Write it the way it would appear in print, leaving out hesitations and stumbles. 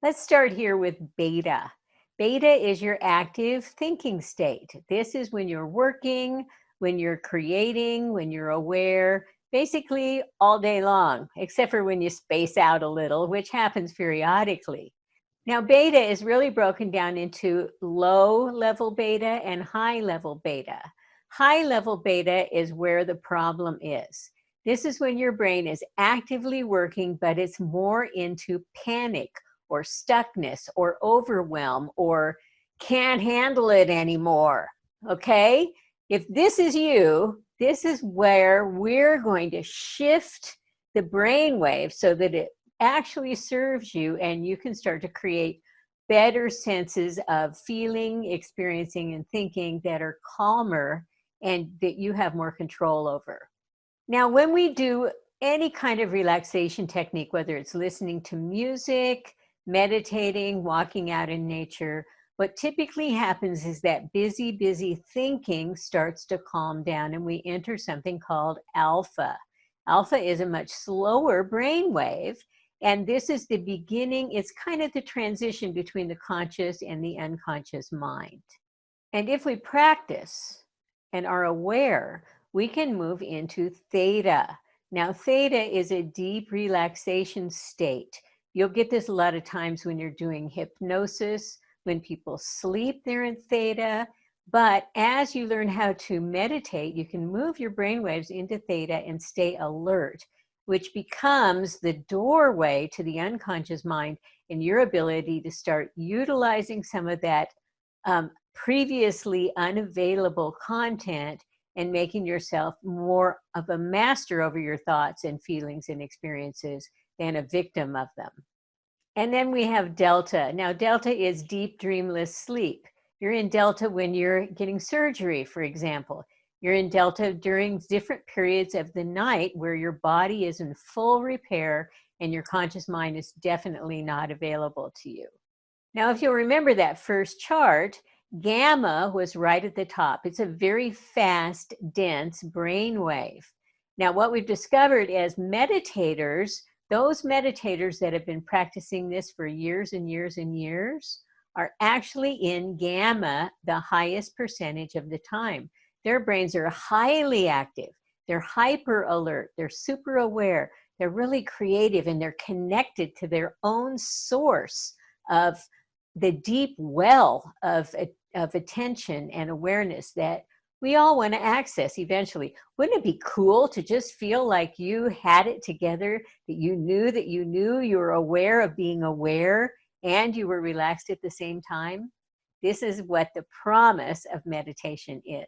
Let's start here with beta. Beta is your active thinking state. This is when you're working, when you're creating, when you're aware, basically all day long, except for when you space out a little, which happens periodically. Now, beta is really broken down into low level beta and high level beta. High level beta is where the problem is. This is when your brain is actively working, but it's more into panic or stuckness or overwhelm or can't handle it anymore. Okay? If this is you, this is where we're going to shift the brain wave so that it actually serves you and you can start to create better senses of feeling, experiencing, and thinking that are calmer and that you have more control over. Now, when we do any kind of relaxation technique, whether it's listening to music, meditating, walking out in nature, what typically happens is that busy thinking starts to calm down and we enter something called alpha. Alpha is a much slower brain wave, and this is the beginning, it's kind of the transition between the conscious and the unconscious mind. And if we practice and are aware, we can move into theta. Now, theta is a deep relaxation state. You'll get this a lot of times when you're doing hypnosis. When people sleep, they're in theta. But as you learn how to meditate, you can move your brainwaves into theta and stay alert, which becomes the doorway to the unconscious mind and your ability to start utilizing some of that previously unavailable content and making yourself more of a master over your thoughts and feelings and experiences than a victim of them. And then we have delta. Now, delta is deep dreamless sleep. You're in delta when you're getting surgery, for example. You're in delta during different periods of the night where your body is in full repair and your conscious mind is definitely not available to you. Now, if you'll remember that first chart, gamma was right at the top. It's a very fast, dense brain wave. Now, what we've discovered as meditators, those meditators that have been practicing this for years and years and years are actually in gamma the highest percentage of the time. Their brains are highly active. They're hyper alert. They're super aware. They're really creative and they're connected to their own source of the deep well of attention and awareness that we all want to access eventually. Wouldn't it be cool to just feel like you had it together, that you were aware of being aware and you were relaxed at the same time? This is what the promise of meditation is.